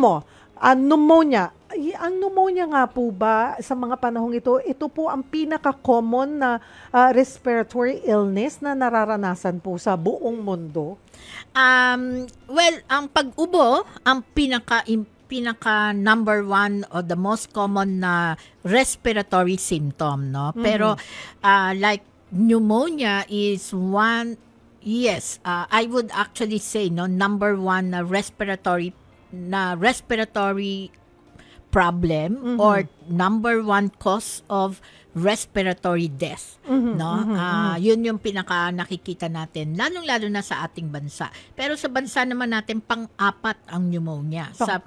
mo, pneumonia. Ang pneumonia nga po ba sa mga panahong ito po ang pinaka-common na respiratory illness na nararanasan po sa buong mundo? Well, ang pag-ubo, ang pinaka number one or the most common na respiratory symptom, no? Pero like pneumonia is one, yes, I would actually say no, number one na respiratory problem or number one cause of respiratory death, no? Yun yung pinaka nakikita natin, lalong-lalo na sa ating bansa. Pero sa bansa naman natin, pang-apat ang pneumonia sa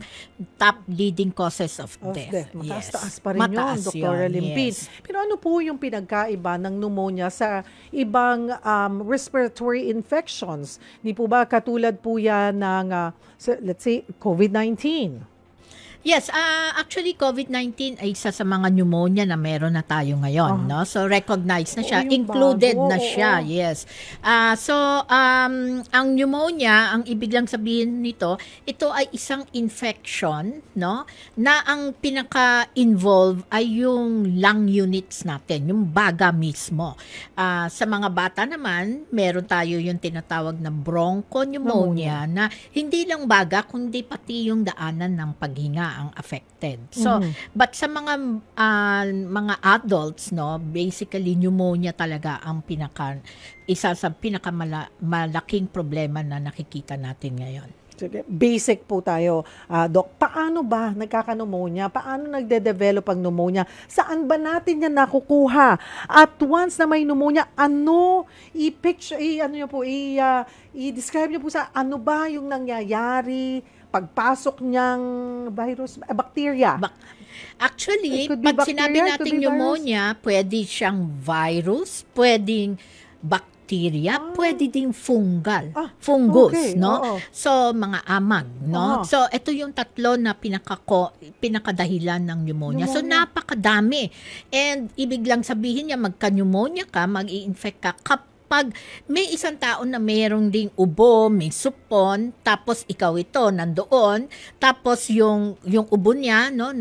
top leading causes of death. Mataas-taas pa rin yun, Dr. Limpin. Yes. Pero ano po yung pinagkaiba ng pneumonia sa ibang respiratory infections? Di po ba katulad po yan ng, let's say, COVID-19? Yes, actually COVID-19 ay isa sa mga pneumonia na meron na tayo ngayon, no? So recognized na siya, included na siya. Yes. Ang pneumonia, ang ibig lang sabihin nito, ito ay isang infection, no? Na ang pinaka-involve ay yung lung units natin, yung baga mismo. Sa mga bata naman, meron tayo yung tinatawag na bronchopneumonia na hindi lang baga kundi pati yung daanan ng paghinga ang affected. So, but sa mga adults, no, basically pneumonia talaga ang isa sa pinakamalaking problema na nakikita natin ngayon. Basic po tayo, Doc. Paano ba nagkaka-pneumonia? Paano nagde-develop ang pneumonia? Saan ba natin yan nakukuha? At once na may pneumonia, i-describe niyo po sa ano ba yung nangyayari pagpasok niyang virus, bacteria? Actually, pag sinabi natin pneumonia, pwede siyang virus, pwedeng bacteria, pwede ding fungus, okay, no? So, mga amag, no? So, ito yung tatlo na pinakadahilan ng pneumonia. So, napakadami. And ibig lang sabihin niya, magka-pneumonia ka, mag-i-infect ka pag may isang tao na mayroong ding ubo, may supon, tapos ikaw ito nandoon, tapos yung ubo niya, no,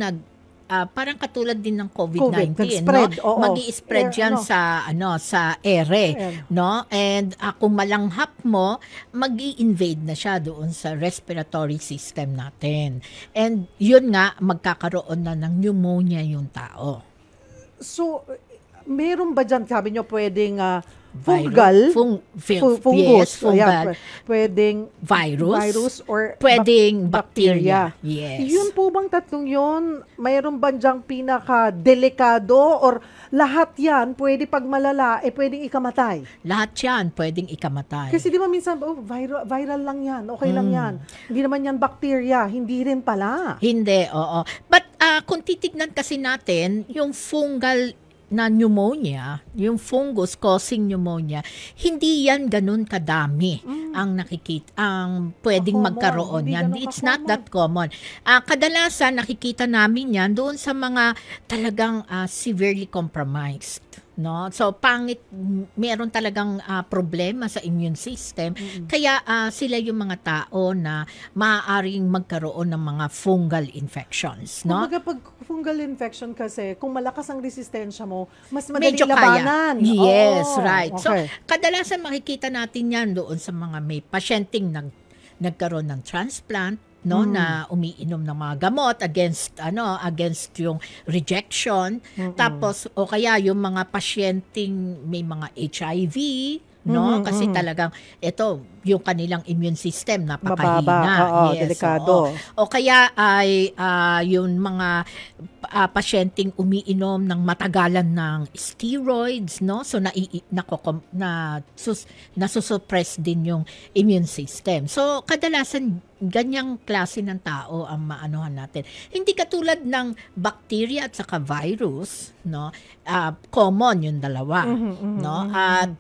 parang katulad din ng COVID-19, no? Magi-spread yan sa ere, no? And kung malanghap mo, magi-invade na siya doon sa respiratory system natin. And yun nga, magkakaroon na ng pneumonia yung tao. So, meron ba dyan, sabi nyo, pwedeng fungal, fungus, fungal, pwedeng virus or pwedeng bacteria. Yes. Yun po bang tatlong yun, mayroon ba dyang pinaka-delikado or lahat yan, pwede pag malala, pwedeng ikamatay? Lahat yan, pwedeng ikamatay. Kasi di ba minsan, viral lang yan, okay lang yan. Hindi naman yan bacteria, hindi rin pala. Hindi, oo. But kung titignan kasi natin, yung fungal na pneumonia, yung fungus causing pneumonia, hindi yan ganun kadami ang nakikita, ang pwedeng magkaroon yan. It's not that common. Kadalasan nakikita namin yan doon sa mga talagang severely compromised. No? So, meron talagang problema sa immune system. Kaya sila yung mga tao na maaaring magkaroon ng mga fungal infections. No? Pag fungal infection kasi, kung malakas ang resistensya mo, mas madali labanan. Yes, right. Okay. So, kadalasan makikita natin yan doon sa mga may pasyenteng nagkaroon ng transplant, no, na umiinom ng mga gamot against yung rejection, tapos o kaya yung mga pasyenteng may mga HIV, no, kasi talagang ito yung kanilang immune system napakahina. Yes, delikado. O kaya ay yung mga pasyenteng umiinom ng matagalan ng steroids, no, so nasusuppress din yung immune system. So kadalasan ganyang klase ng tao ang maanuhan natin. Hindi katulad ng bacteria at saka virus, no? Common yung dalawa, no? At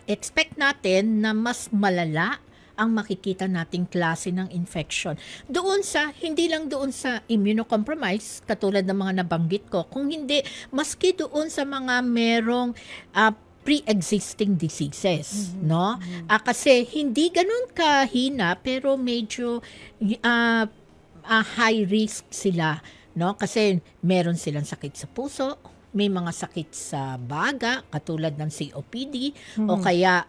expect natin na mas malala ang makikita nating klase ng infection. Hindi lang doon sa immunocompromised, katulad ng mga nabanggit ko, kung hindi, maski doon sa mga merong pre-existing diseases, no? Kasi hindi ganun kahina, pero medyo high risk sila, no? Kasi meron silang sakit sa puso, may mga sakit sa baga katulad ng COPD o kaya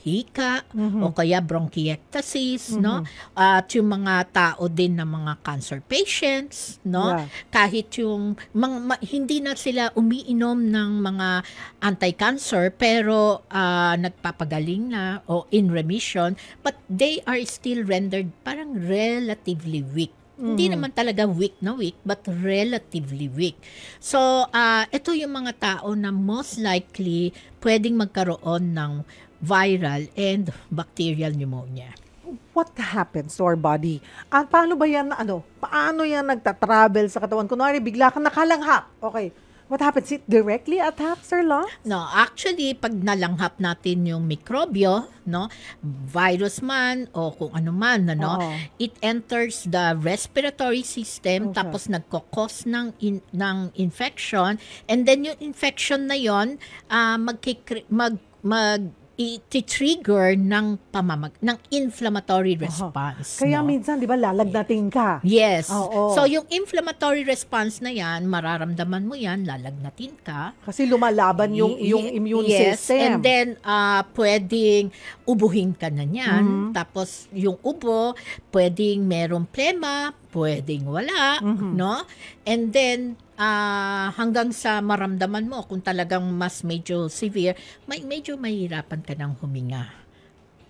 hika o kaya bronchiectasis, no? At yung mga tao din na mga cancer patients, no? Kahit yung hindi na sila umiinom ng mga anti-cancer pero nagpapagaling na o in remission, but they are still rendered parang relatively weak. Hindi naman talaga weak na weak, but relatively weak. So, ito yung mga tao na most likely pwedeng magkaroon ng viral and bacterial pneumonia. What happens to our body? At paano ba yan, paano yan nagtatravel sa katawan? Kunwari, bigla kang nakalanghap. Okay. What happens? It directly attacks our lungs? No, actually, pag nalanghap natin yung mikrobyo, no, virus man o kung ano man, it enters the respiratory system, tapos nagkokos ng infection, and then yung infection na yon i-trigger ng inflammatory response. Kaya minsan, di ba, lalagnatin ka? Yes. So, yung inflammatory response na yan, mararamdaman mo yan, lalagnatin ka. Kasi lumalaban yung immune system. And then, pwedeng ubuhin ka na niyan. Tapos, yung ubo, pwedeng merong plema, pwedeng wala, no? And then, hanggang sa maramdaman mo kung talagang mas medyo severe, medyo mahirapan ka ng huminga.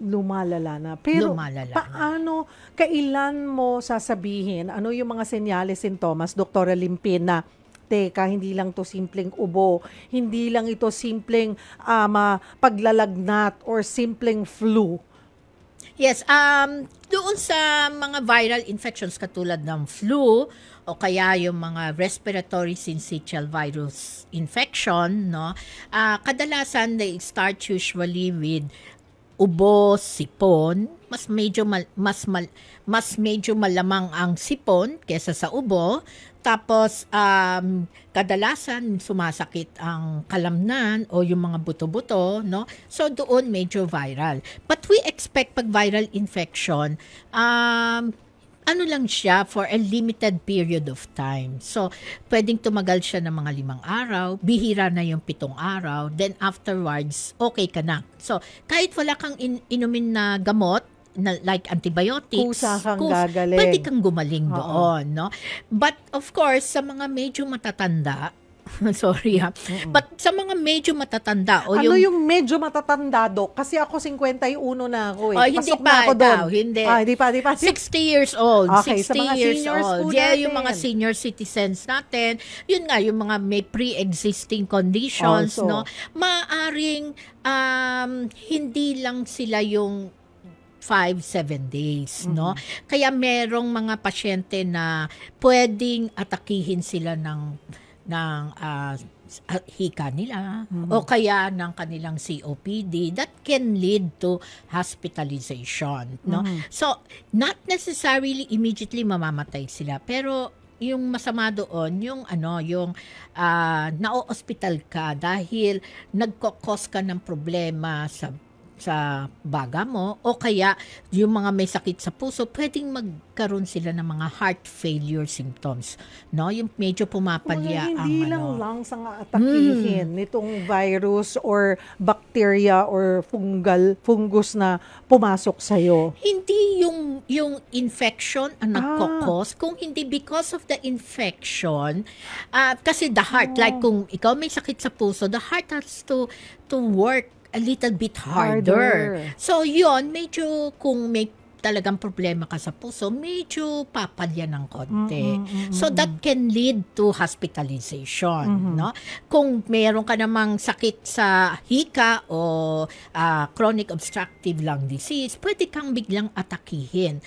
Lumalala na. Pero paano, kailan mo sasabihin, ano yung mga senyales, sintomas, Dr. Limpin, na teka, hindi lang to simpleng ubo, hindi lang ito simpleng paglalagnat or simpleng flu? Yes, doon sa mga viral infections katulad ng flu o kaya yung mga respiratory syncytial virus infection, no? Kadalasan they start usually with ubo, sipon, mas medyo malamang ang sipon kaysa sa ubo. Tapos, kadalasan sumasakit ang kalamnan o yung mga buto-buto, no? So, doon medyo viral. But we expect pag viral infection, ano lang siya for a limited period of time. So, pwedeng tumagal siya ng mga 5 araw, bihira na yung 7 araw, then afterwards, okay ka na. So, kahit wala kang inumin na gamot, like antibiotics, gagaling. pwede kang gumaling doon, no? But of course, sa mga medyo matatanda, sorry but sa mga medyo matatanda o yung medyo matatanda, Dok? Kasi ako 51 na ako eh. Hindi pa ako doon. Hindi. Hindi pa. 60 years old. Okay, 60 sa mga years seniors old. natin. Yung mga senior citizens natin, yun nga, yung mga may pre-existing conditions, also, no? Maaring hindi lang sila yung 5-7 days, no? Kaya merong mga pasyente na pwedeng atakihin sila ng hika nila o kaya ng kanilang COPD that can lead to hospitalization, no? So, not necessarily immediately mamamatay sila, pero yung masama doon, yung na-hospital ka dahil nagkokos ka ng problema sa baga mo o kaya yung mga may sakit sa puso, pwedeng magkaroon sila ng mga heart failure symptoms, no? Yung medyo pumapalya ang hindi lang lungs ang atakihin nitong virus or bacteria or fungus na pumasok sa'yo. Hindi yung infection ang nagkokos, kung hindi because of the infection, kasi the heart, like kung ikaw may sakit sa puso, the heart has to work a little bit harder. So, yun, medyo kung may talagang problema ka sa puso, medyo papalya ng konti. So, that can lead to hospitalization, no? Kung meron ka namang sakit sa hika o chronic obstructive lung disease, pwede kang biglang atakihin.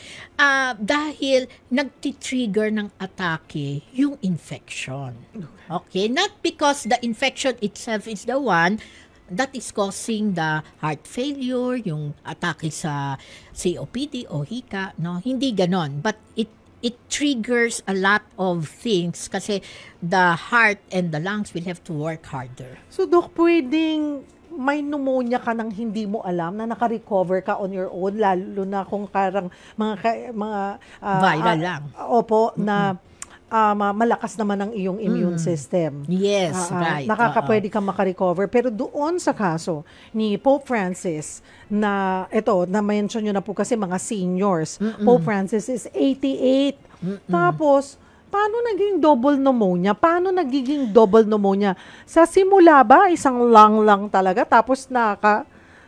Dahil nagtitrigger ng atake yung infection. Okay? Not because the infection itself is the one that is causing the heart failure, yung atake sa COPD o hika, no? Hindi ganon. But it triggers a lot of things kasi the heart and the lungs will have to work harder. So, Dok, pwedeng may pneumonia ka nang hindi mo alam na naka-recover ka on your own, lalo na kung karang mga viral lang. Opo, na malakas naman ang iyong immune system. Yes, right. Pwede kang makarecover. Pero doon sa kaso ni Pope Francis, na ito, na-mention nyo na po kasi mga seniors, Pope Francis is 88. Tapos, paano naging double pneumonia? Paano nagiging double pneumonia? Sa simula ba, isang lang talaga, tapos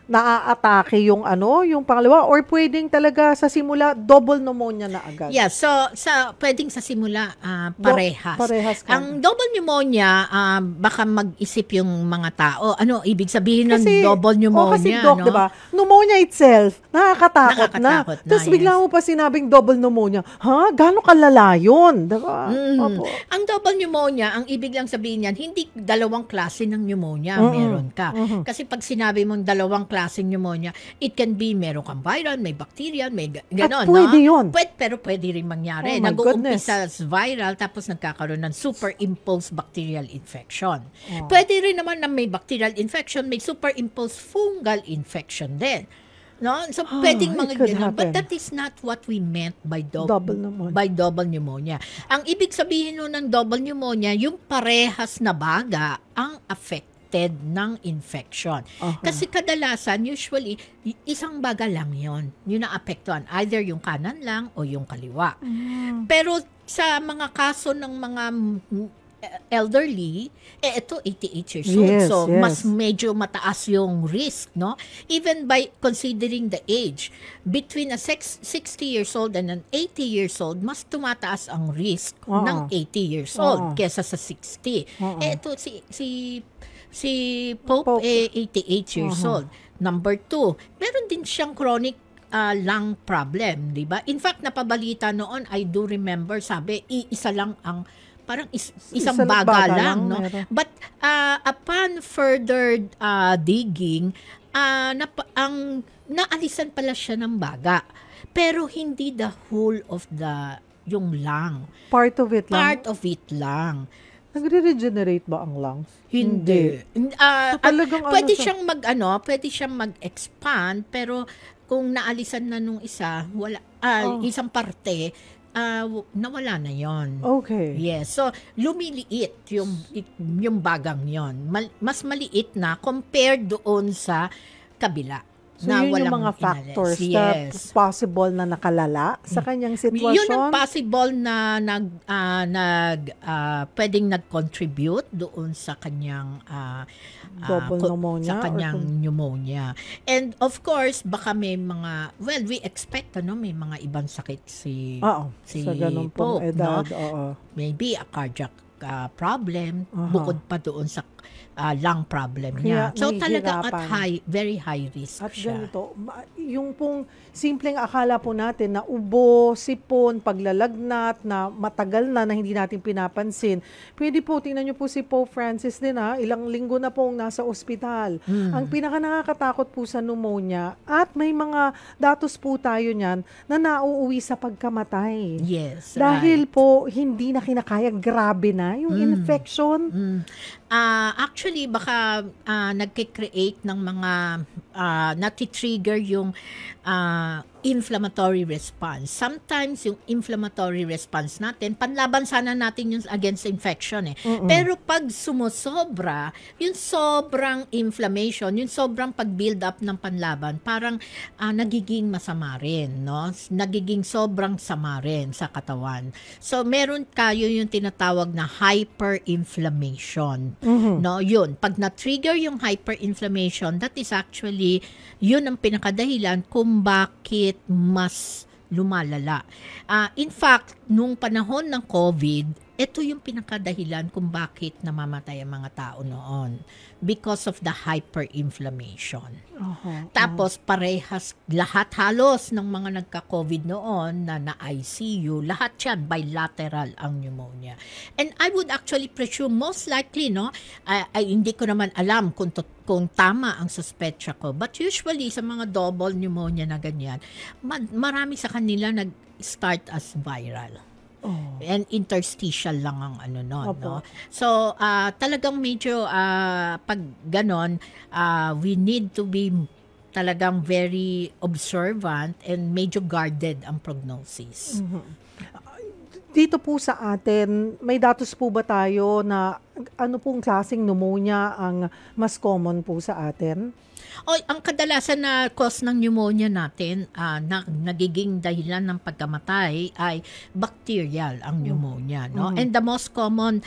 naaatake yung yung pangalawa, or pwedeng talaga sa simula double pneumonia na agad? Yeah, so pwedeng sa simula parehas. Ang double pneumonia, baka mag-isip yung mga tao, ano ibig sabihin ng double pneumonia? Kasi Doc, diba? Pneumonia itself, nakakatakot na. Tapos bigla mo pa sinabing double pneumonia. Ha? Gano'ng kalala yun? Diba? Ang double pneumonia, ang ibig lang sabihin yan, hindi dalawang klase ng pneumonia meron ka. Kasi pag sinabi mong dalawang klaseng pneumonia, it can be meron kang viral, may bacterial, may gano'n. At pwede yun. Pero pwede rin mangyari. Nag-uumpisa sa viral, tapos nagkakaroon ng superimposed bacterial infection. Pwede rin naman na may bacterial infection, may superimposed fungal infection din. No? So, pwedeng mga ganun. But that is not what we meant by double pneumonia. Ang ibig sabihin nun ng double pneumonia, yung parehas na baga ang affected ng infection. Kasi kadalasan, usually, isang baga lang yon. Yun na apektuhan. Either yung kanan lang o yung kaliwa. Pero sa mga kaso ng mga elderly, ito 88 years old. So, mas medyo mataas yung risk, no? Even by considering the age, between a 60 years old and an 80 years old, mas tumataas ang risk ng 80 years old kesa sa 60. Ito, si Pope 88 years old. Number 2, meron din siyang chronic lung problem, di ba? In fact, napabalita noon, I do remember, sabi, isa lang ang parang isang baga lang, no? But upon further digging, naalisan pala siya ng baga. Pero hindi the whole of yung lung. Part of it lang? Part of it lang. Nagre-regenerate ba ang lungs? Hindi. Pwede siyang mag-expand, pero kung naalisan na nung isa, wala, isang parte, nawala na yon. Okay. Yes. So, lumiliit yung bagang yon. Mas maliit na compared doon sa kabila. So, yun yung mga factors na possible na nakalala sa kanyang sitwasyon? Yun ang possible na pwedeng nag-contribute doon sa kanyang pneumonia. And of course, baka may mga, we expect, may mga ibang sakit si sa ganun pong Pope, edad. Maybe a cardiac problem, bukod pa doon sa lung problem niya. So talaga very high risk at siya. Ganito, yung pong simpleng akala po natin na ubo, sipon, paglalagnat, na matagal na hindi natin pinapansin. Pwede po, tingnan nyo po si Pope Francis din ilang linggo na pong nasa ospital. Ang pinaka nakakatakot po sa pneumonia, at may mga datos po tayo niyan na nauuwi sa pagkamatay. Yes, dahil po hindi na kinakaya, grabe na yung infection. Actually, baka nagki-create ng mga nati-trigger yung inflammatory response. Sometimes yung inflammatory response natin, panlaban sana natin yung against infection Pero pag sumusobra, yung sobrang inflammation, yung sobrang pag-build up ng panlaban, parang nagiging masama rin, no? Nagiging sobrang sama rin sa katawan. So, meron kayo yung tinatawag na hyperinflammation. No, yun. Pag na-trigger yung hyperinflammation, that is actually, yun ang pinakadahilan kung bakit mas lumalala. In fact, nung panahon ng COVID, ito yung pinakadahilan kung bakit namamatay ang mga tao noon. Because of the hyperinflammation. Tapos parehas, lahat halos ng mga nagka-COVID noon na ICU, lahat yan bilateral ang pneumonia. And I would actually presume most likely, hindi ko naman alam kung tama ang suspetsya ko. But usually sa mga double pneumonia na ganyan, marami sa kanila nag-start as viral. And interstitial lang ang ano nun, no? So, talagang medyo, pag ganon, we need to be talagang very observant and medyo guarded ang prognosis. Dito po sa atin, may datos po ba tayo na ano pong klaseng pneumonia ang mas common po sa atin? Ang kadalasan na cause ng pneumonia natin, nagiging dahilan ng pagkamatay ay bacterial ang pneumonia, no? And the most common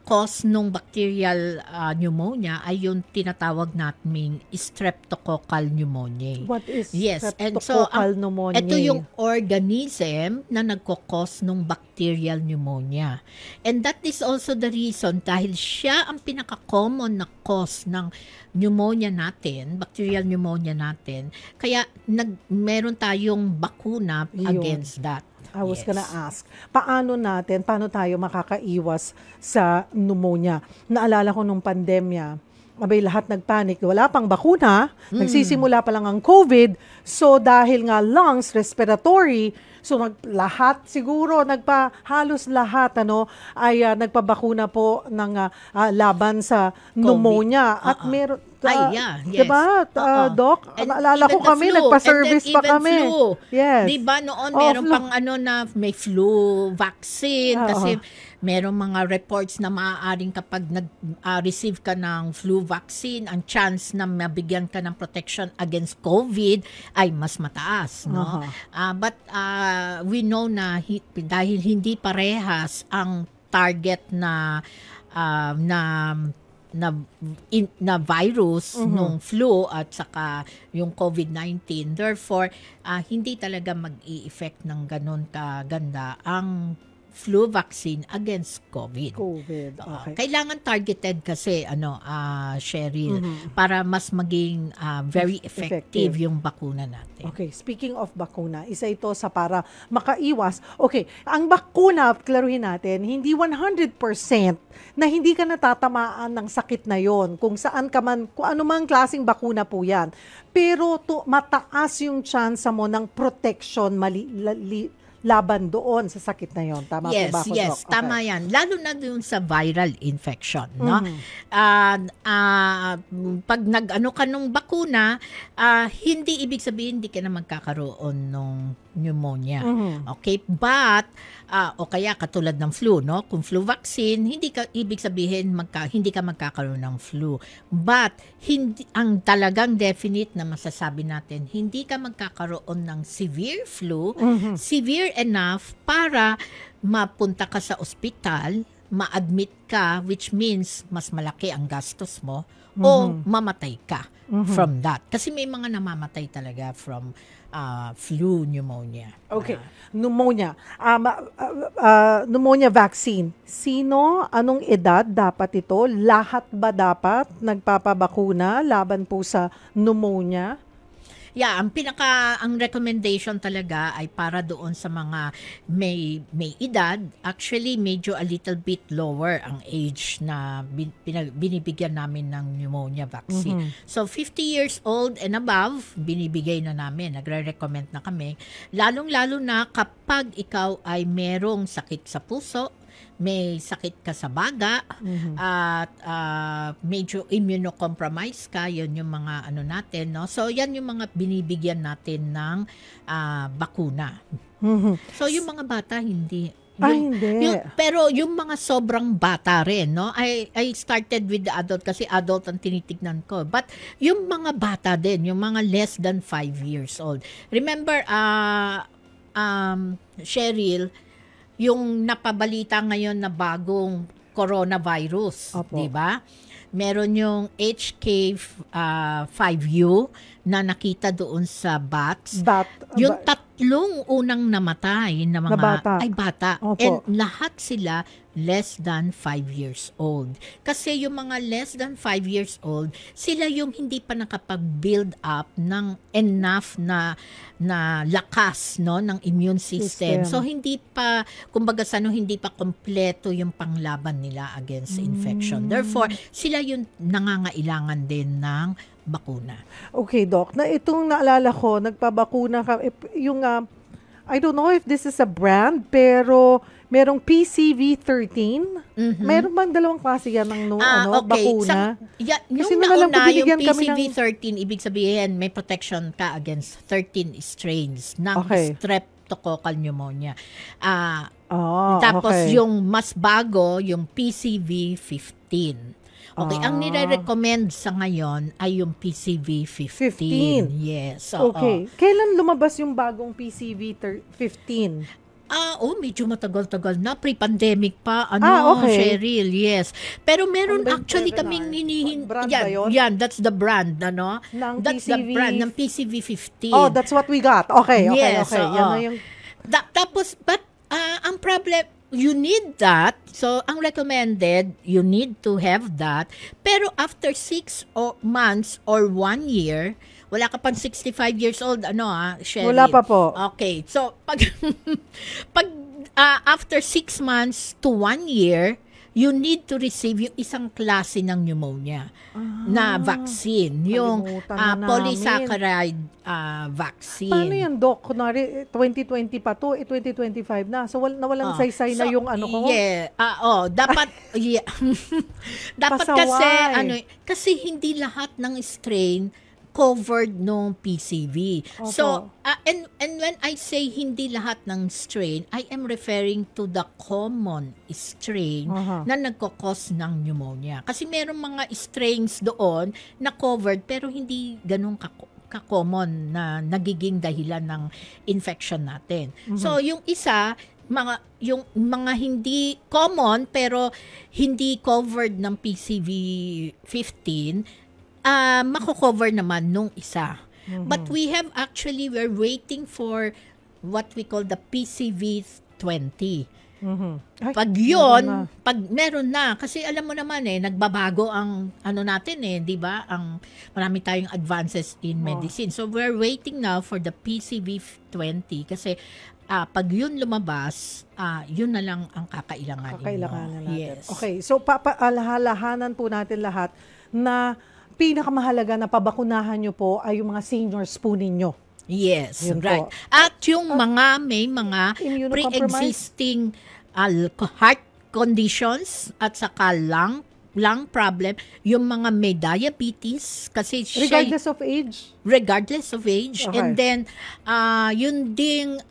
cause ng bacterial pneumonia ay yung tinatawag nating streptococcal pneumonia. What is streptococcal pneumonia? Ito yung organism na nagko-cause ng bacterial pneumonia. And that is also the reason dahil siya ang pinaka-common na cause ng pneumonia natin, bacterial pneumonia natin, kaya meron tayong bakuna against that. I was gonna ask, paano tayo makakaiwas sa pneumonia? Naalala ko nung pandemya, lahat nagpanic, wala pang bakuna, nagsisimula pa lang ang COVID, so dahil nga lungs, respiratory, so halos lahat ay nagpabakuna po ng laban sa pneumonia. At meron, diba, Doc? Naalala ko kami, nagpa-service pa kami. Flu. Yes. Diba noon, meron pang na may flu vaccine kasi merong mga reports na maaaring kapag nag-receive ka ng flu vaccine, ang chance na mabigyan ka ng protection against COVID ay mas mataas, no? But we know na dahil hindi parehas ang target na virus nung flu at saka yung COVID-19. Therefore, hindi talaga mag-i-effect ng ganun kaganda ang flu vaccine against COVID. Okay. Kailangan targeted kasi Cheryl, para mas maging very effective yung bakuna natin. Okay, speaking of bakuna, isa ito sa para makaiwas. Okay, ang bakuna, klaruhin natin, hindi 100% na hindi ka natatamaan ng sakit na yon. Kung saan ka man, kung anumang klaseng bakuna po yan. Pero mataas yung chance mo ng protection laban doon sa sakit na yon. Tama po ba ako, Yes, Doc? tama yan. Lalo na doon sa viral infection, no? Pag nag-ano ka nung bakuna, hindi ibig sabihin hindi ka na magkakaroon ng pneumonia. Okay? But, o kaya katulad ng flu, no? Kung flu vaccine, hindi ka ibig sabihin hindi ka magkakaroon ng flu. But, ang talagang definite na masasabi natin, hindi ka magkakaroon ng severe flu, severe enough para mapunta ka sa ospital, ma-admit ka, which means mas malaki ang gastos mo, o mamatay ka from that. Kasi may mga namamatay talaga from flu pneumonia. Okay, pneumonia. Pneumonia vaccine. Anong edad dapat ito? Lahat ba dapat nagpapabakuna laban po sa pneumonia? Yeah, ang recommendation talaga ay para doon sa mga may edad. Actually, medyo a little bit lower ang age na binibigyan namin ng pneumonia vaccine. So 50 years old and above, binibigay na namin, nagre-recommend na kami. Lalong-lalo na kapag ikaw ay merong sakit sa puso, may sakit ka sa baga, at medyo immunocompromised ka, yun yung mga natin, no? So, yan yung mga binibigyan natin ng bakuna. So, yung mga bata, hindi. Hindi. Pero yung mga sobrang bata rin, no? I started with the adult kasi adult ang tinitignan ko. But yung mga bata din, yung mga less than 5 years old. Remember, Cheryl, yung napabalita ngayon na bagong coronavirus, di ba? Meron yung HK5U na nakita doon sa bats. Yung tatlong unang namatay na mga bata. Ay bata. Opo. And lahat sila less than 5 years old. Kasi yung mga less than 5 years old, sila yung hindi pa nakapag-build up ng enough na lakas, no, ng immune system. So hindi pa, kumbaga hindi pa kompleto yung panglaban nila against infection. Therefore, sila yung nangangailangan din ng bakuna. Okay, Doc. Itong naalala ko, nagpabakuna ka, yung I don't know if this is a brand, pero merong PCV13. Meron bang dalawang klase yan ng bakuna? Yung nauna, yung PCV13, ibig sabihin may protection ka against 13 strains ng streptococcal pneumonia. Tapos yung mas bago, yung PCV15. Okay, ang nire-recommend sa ngayon ay yung PCV15. Yes. Okay. Kailan lumabas yung bagong PCV15? Medyo matagal-tagal na. Pre-pandemic pa. Cheryl, yes. Pero meron actually kaming brand ba yun? Yan, that's the brand, ano? That's the brand ng PCV15. Oh, that's what we got. Okay. Yes, Yan na yung... Tapos, ang problem, you need that. So, ang recommended, you need to have that. Pero after 6 months or 1 year, wala ka pang 65 years old, Sherry? Wala pa po. Okay. So, pag after 6 months to 1 year, you need to receive yung isang klase ng pneumonia na vaccine. Yung polysaccharide vaccine. Paano yan, Doc? Kunwari, 2020 pa to, 2025 na. So, nawalang saysay na yung ko? Yeah. Dapat, dapat kasi hindi lahat ng strain covered no PCV. Opo. So, and when I say hindi lahat ng strain, I am referring to the common strain na nagkakos ng pneumonia. Kasi merong mga strains doon na covered pero hindi ganun ka-common na nagiging dahilan ng infection natin. So, yung isa, yung mga hindi common pero hindi covered ng PCV15, mako-cover naman nung isa. But we're waiting for what we call the PCV20. Pag yun, pag meron na, kasi alam mo naman nagbabago ang natin di ba? Marami tayong advances in medicine. So we're waiting now for the PCV20 kasi pag yun lumabas, yun na lang ang kakailanganin natin. Yes. Okay, so paalalahanan po natin lahat na pinakamahalaga na pabakunahan nyo po ay yung mga seniors po ninyo. Yes, yun right. Po. At yung may mga pre-existing heart conditions at saka lung problem, yung mga may diabetes, kasi regardless of age? Regardless of age. Okay. And then, yun ding,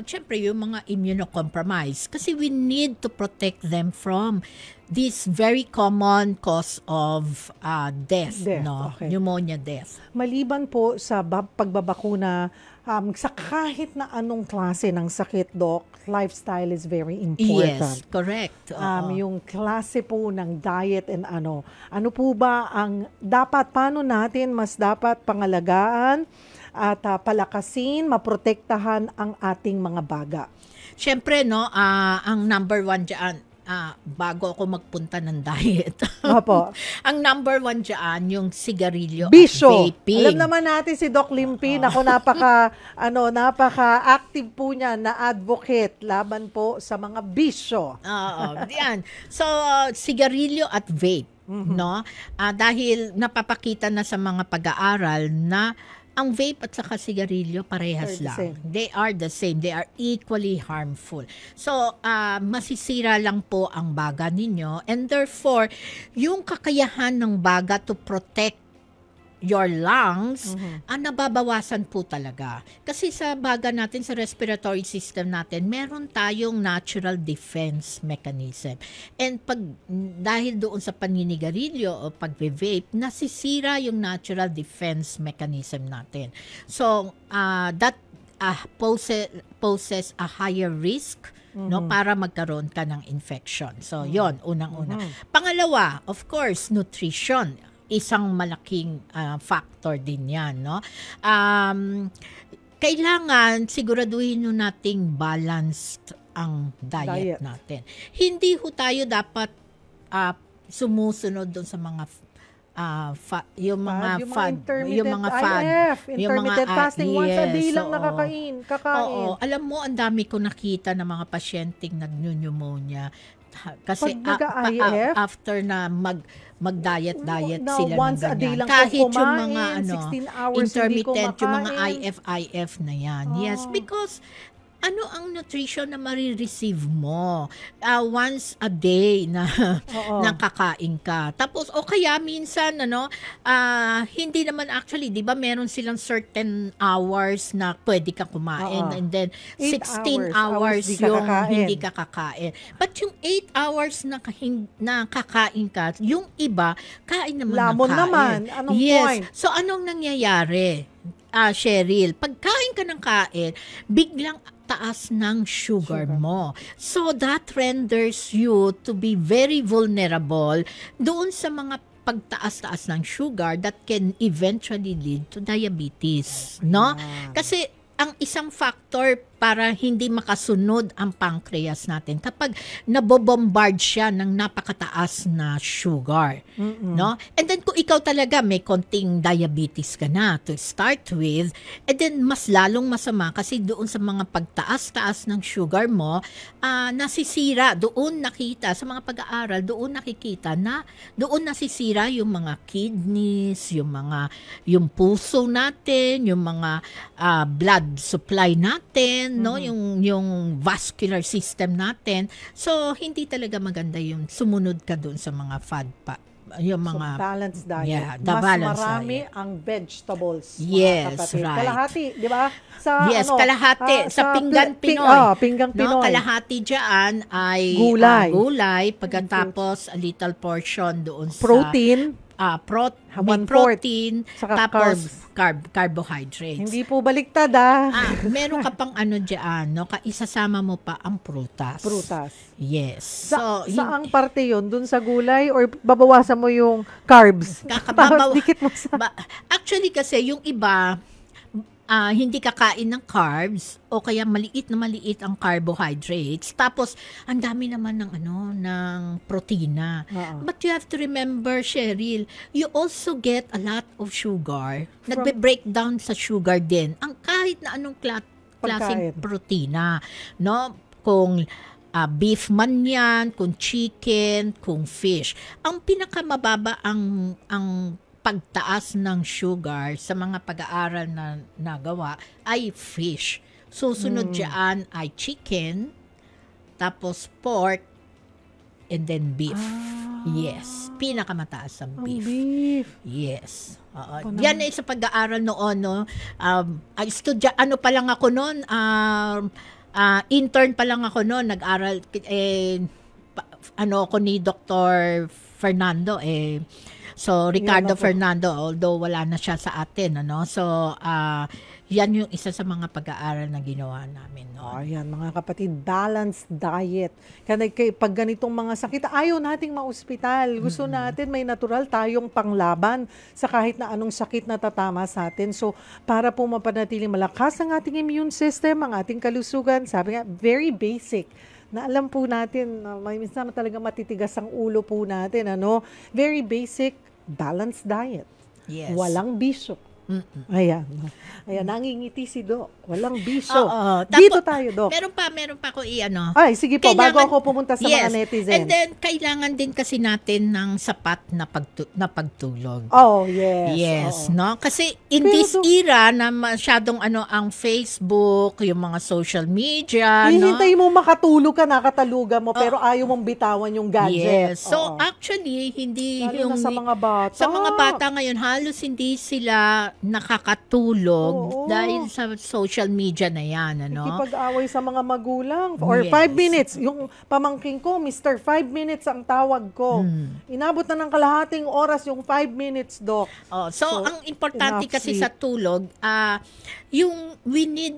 syempre, yung mga immunocompromised. Kasi we need to protect them from this very common cause of death. No? Okay. Pneumonia death. Maliban po sa pagbabakuna, sa kahit na anong klase ng sakit, Doc, lifestyle is very important. Yes, correct. Yung klase po ng diet and ano po ba ang paano natin mas dapat pangalagaan at palakasin, maprotektahan ang ating mga baga? Siyempre, ang number 1 dyan, bago ako magpunta ng diet. Opo. Ang number 1 dyan, yung sigarilyo bisyo. At vaping. Alam naman natin si Doc Limpin, ako napaka-active po niya na advocate laban po sa mga bisyo. Yan. So, sigarilyo at vape. No? Dahil napapakita na sa mga pag-aaral na ang vape at saka sigarilyo parehas lang. They are the same. They are equally harmful. So, masisira lang po ang baga ninyo. And therefore, yung kakayahan ng baga to protect your lungs, nababawasan po talaga. Kasi sa baga natin, sa respiratory system natin, meron tayong natural defense mechanism. And dahil doon sa paninigarilyo o pag-vape, nasisira yung natural defense mechanism natin. So, that poses a higher risk para magkaroon ka ng infection. So, yon unang-una. Pangalawa, of course, nutrition. Isang malaking factor din yan, no? Kailangan siguraduhin nyo nating balanced ang diet natin. Hindi ho tayo dapat sumusunod doon sa mga yung mga intermittent fasting, once a day lang kakain. Oo, alam mo, ang dami ko nakita ng mga pasyenteng nag-pneumonia kasi after na mag-diet sila once ng ganyan. Kahit yung mga intermittent, yung mga IF na yan. Yes, because ano ang nutrition na marireceive mo once a day na nakakain ka. Tapos, o kaya minsan, hindi naman actually, di ba meron silang certain hours na pwede ka kumain. And then, 16 hours yung hindi ka kakain. But yung 8 hours na kakain ka, yung iba, kain naman lamon ng kain. Naman. Anong point? So, anong nangyayari? Cheryl, pagkain ka ng kain, biglang taas ng sugar mo. So that renders you to be very vulnerable doon sa mga pagtaas-taas ng sugar that can eventually lead to diabetes, no? Kasi ang isang factor para hindi makasunod ang pancreas natin kapag nabobombard siya ng napakataas na sugar, no? And then kung ikaw talaga may konting diabetes ka na to start with, and then mas lalong masama kasi doon sa mga pagtaas-taas ng sugar mo, nasisira, doon nakita sa mga pag-aaral, doon nakikita na doon nasisira yung mga kidneys, yung puso natin, yung mga blood supply natin, no, yung vascular system natin. So hindi talaga maganda yung sumunod ka doon sa mga yung mga balanced diet. Yeah, mas marami ang vegetables. Yes, kapatid. right. Kalahati, di ba? Kalahati sa pinggan Pinoy. Pinggang Pinoy. No, kalahati diyan ay gulay, pagkatapos a little portion doon sa protein. Protein, tapos carbs. Carbohydrates. Hindi po baliktad meron ka pang diyan, no? Isasama mo pa ang prutas. Yes. Saang parte yun? Dun sa gulay or babawasan mo yung carbs? Dikit mo Actually kasi yung iba, hindi kakain ng carbs o kaya maliit ang carbohydrates. Tapos ang dami naman ng protina. But you have to remember, Cheryl, you also get a lot of sugar. Nagbe-breakdown sa sugar din. Ang kahit na anong klaseng protina, no? Kung beef man yan, kung chicken, kung fish. Ang pinakamababa ang pagtaas ng sugar sa mga pag-aaral na nagawa ay fish. Susunod diyan ay chicken, tapos pork, and then beef. Yes. Pinakamataas ang beef. Yes. Yan ay sa pag-aaral noon, no? Pa lang ako noon, intern pa lang ako noon, nag-aral, ako ni Dr. Fernando, So, Ricardo Fernando, although wala na siya sa atin, So, yan yung isa sa mga pag-aaral na ginawa namin. Yan, mga kapatid, balanced diet. Pag ganitong mga sakit, ayaw nating ma-ospital. Gusto natin may natural tayong panglaban sa kahit na anong sakit na tatama sa atin. So, para po mapanatiling malakas ang ating immune system, ang ating kalusugan, sabi nga, very basic na alam po natin, may minsan talaga matitigas ang ulo po natin, Very basic, balanced diet. Yes. Walang bisyo. Ayan, nangingiti si Doc. Walang bisyo. Dito tayo, Doc. Meron pa ako Ay, sige po, bago ako pumunta sa mga netizens. And then, kailangan din kasi natin ng sapat na pagtulog. Yes. No? Kasi in this era na masyadong ang Facebook, yung mga social media, hihintay mo makatulog ka, nakatalugan mo, pero ayaw mong bitawan yung gadget. Yes. So, actually, hindi lalo na sa mga bata. Sa mga bata ngayon, halos hindi sila nakakatulog dahil sa social media na yan, Nakikipag-away sa mga magulang. Or 5 minutes. Yung pamangking ko, Mr. 5 minutes ang tawag ko. Inabot na ng kalahating oras yung 5 minutes, Doc. So, ang importante kasi sa tulog, we need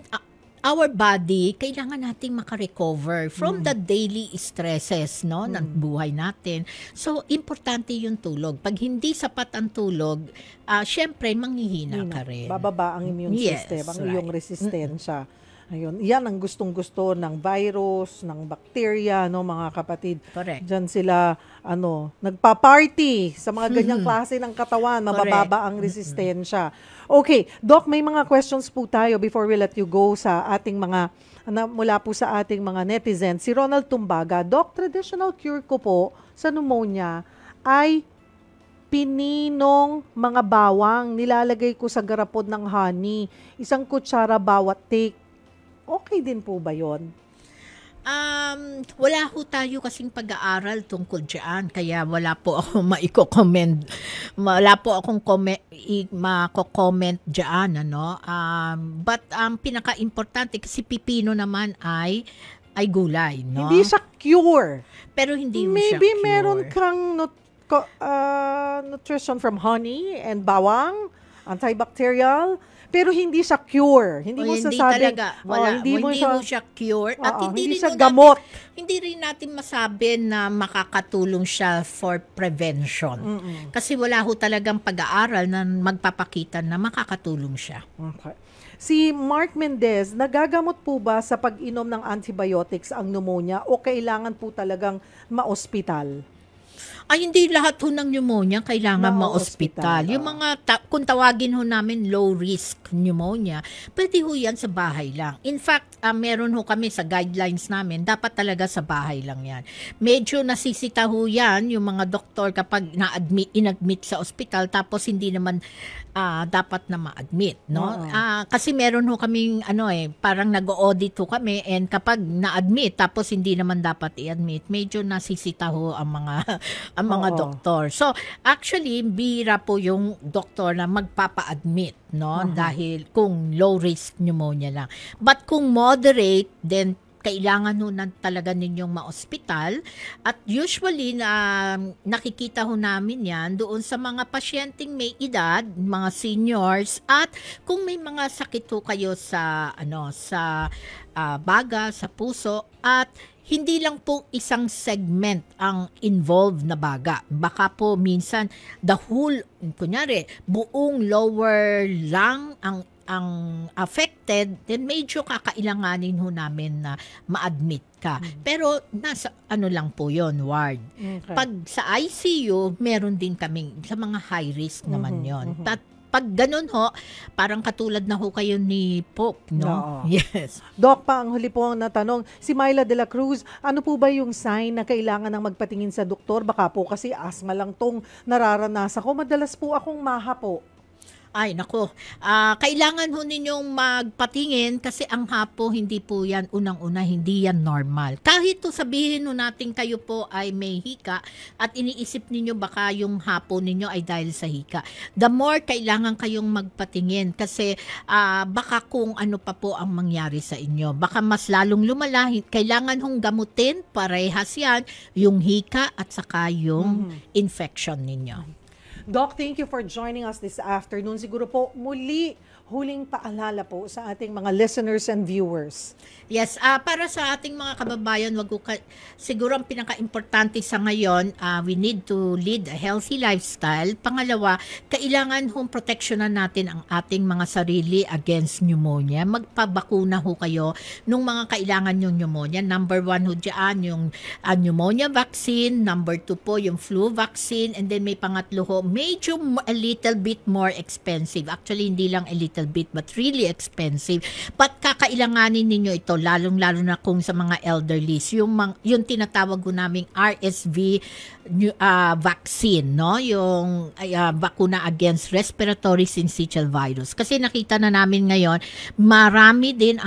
our body, kailangan nating makarecover from the daily stresses, ng buhay natin. So, importante yung tulog. Pag hindi sapat ang tulog, syempre, manghihina ka rin. Bababa ang immune system, ang iyong resistensya. Ayun, yan ang gustong-gusto ng virus, ng bacteria, mga kapatid. Correct. Diyan sila, nagpa-party sa mga ganyang klase ng katawan, mabababa ang resistensya. Okay, Doc, may mga questions po tayo before we let you go sa ating mga, mula po sa ating mga netizens. Si Ronald Tumbaga, Doc, traditional cure ko po sa pneumonia ay pininong mga bawang. Nilalagay ko sa garapon ng honey. 1 kutsara bawat take. Okay din po ba yon? Wala ho tayo kasing pag-aaral tungkol diyan, kaya wala po ako maiko-comment. Wala po akong mako-comment diyan, ano. But ang pinaka-importante kasi pipino naman ay gulay, no? Hindi siya cure. Pero hindi mo siya Maybe cure. meron kang nutrition from honey and bawang, antibacterial, pero hindi siya cure. Hindi mo sasabing, hindi mo siya cure at hindi rin siya gamot. Hindi rin natin masabi na makakatulong siya for prevention. Kasi wala ho talagang pag-aaral na magpapakita na makakatulong siya. Okay. Si Mark Mendez, nagagamot po ba sa pag-inom ng antibiotics ang pneumonia o kailangan po talagang ma-ospital? Ay, hindi lahat ho ng pneumonia kailangan ma-ospital. Yung mga, kung tawagin ho namin low-risk pneumonia, pwede ho yan sa bahay lang. In fact, meron ho kami sa guidelines namin, dapat talaga sa bahay lang yan. Medyo nasisita ho yan, yung mga doktor kapag inadmit sa ospital, tapos hindi naman dapat na ma-admit, no? Kasi meron ho kaming parang nag-audit ho kami, and kapag na-admit tapos hindi naman dapat i-admit, medyo nasisita ho ang mga doktor. So, actually, bira po yung doktor na magpapa-admit, no? Dahil kung low risk pneumonia lang. But kung moderate, then kailangan ho na talaga ninyong ma-ospital, at usually nakikita ho namin yan doon sa mga pasyenteng may edad, mga seniors, at kung may mga sakit ho kayo sa baga, sa puso, at hindi lang po isang segment ang involved na baga. Baka po minsan the whole, kunyari, buong lower lung ang affected, then medyo kakailanganin ho namin na ma-admit ka. Pero nasa lang po yon, ward. Okay. Pag sa ICU, meron din kaming sa mga high risk naman yon. Pag ganun ho, parang katulad na ho kayo ni Pope, no? Yes. Doc, ang huli po ang natanong, si Myla de la Cruz, ano po ba yung sign na kailangan ng magpatingin sa doktor? Baka po kasi asthma lang tong nararanasan ko. Madalas po akong maha po. Ay, nako. Kailangan ho ninyong magpatingin kasi ang hapo, hindi po yan, unang-una, hindi yan normal. Kahit to sabihin ho natin kayo po ay may hika at iniisip ninyo baka yung hapo ninyo ay dahil sa hika. The more kailangan kayong magpatingin kasi baka kung ano pa po ang mangyari sa inyo. Baka mas lalong lumala. Kailangan hong gamutin, parehas yan, yung hika at saka yung infection ninyo. Doc, thank you for joining us this afternoon. Siguro po huling paalala po sa ating mga listeners and viewers. Yes, para sa ating mga kababayan, siguro ang pinaka-importante sa ngayon, we need to lead a healthy lifestyle. Pangalawa, kailangan hong proteksyonan natin ang ating mga sarili against pneumonia. Magpabakuna ho kayo nung mga kailangan yung pneumonia. Number 1 ho dyan, yung pneumonia vaccine. Number 2 po, yung flu vaccine. And then may pangatlo ho, medyo a little bit more expensive. Actually, hindi lang a little bit, but really expensive. But kakailanganin ninyo ito, lalong-lalo na kung sa mga elderlies, yung tinatawag ko naming RSV vaccine, no? Yung bakuna against respiratory syncytial virus. Kasi nakita na namin ngayon, marami din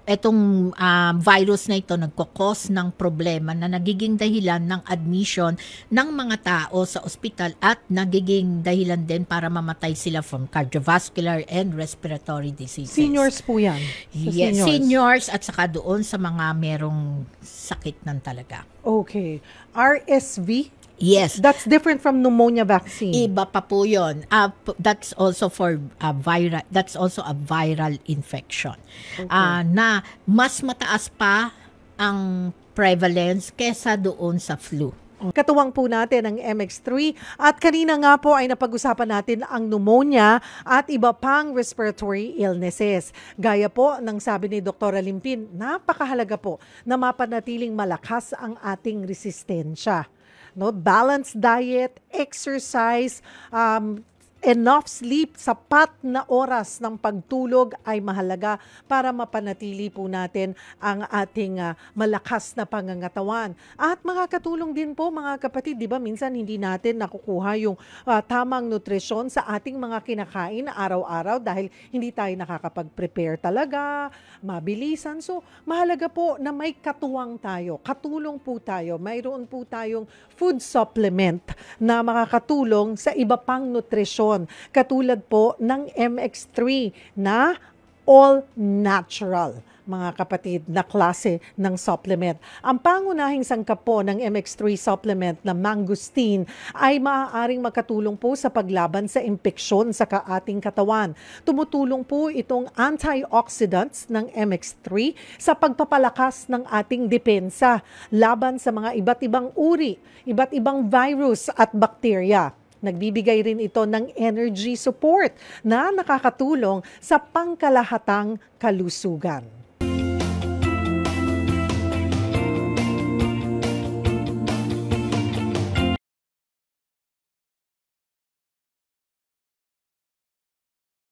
itong virus na ito nagkokos ng problema na nagiging dahilan ng admission ng mga tao sa ospital at nagiging dahilan din para mamatay sila from cardiovascular and respiratory diseases. Seniors po yan? Yes, seniors at saka doon sa mga merong sakit ng talaga. Okay. RSV? Yes. That's different from pneumonia vaccine. Iba pa po 'yon. That's also for viral. That's also a viral infection. Okay. Na mas mataas pa ang prevalence kesa doon sa flu. Katuwang po natin ang MX3 at kanina nga po ay napag-usapan natin ang pneumonia at iba pang respiratory illnesses. Gaya po ng sabi ni Dr. Limpin, napakahalaga po na mapanatiling malakas ang ating resistensya. No, balanced diet, exercise, enough sleep, sapat na oras ng pagtulog ay mahalaga para mapanatili po natin ang ating malakas na pangangatawan. At makakatulong din po mga kapatid, di ba minsan hindi natin nakukuha yung tamang nutrisyon sa ating mga kinakain araw-araw dahil hindi tayo nakakapag-prepare talaga, mabilisan. So mahalaga po na may katuwang tayo, katulong po tayo, mayroon po tayong food supplement na makakatulong sa iba pang nutrisyon. Katulad po ng MX3 na all natural, mga kapatid, na klase ng supplement. Ang pangunahing sangkap po ng MX3 supplement na mangosteen ay maaaring makatulong po sa paglaban sa impeksyon sa ating katawan. Tumutulong po itong antioxidants ng MX3 sa pagpapalakas ng ating depensa laban sa mga iba't ibang uri, iba't ibang virus at bakterya. Nagbibigay rin ito ng energy support na nakakatulong sa pangkalahatang kalusugan.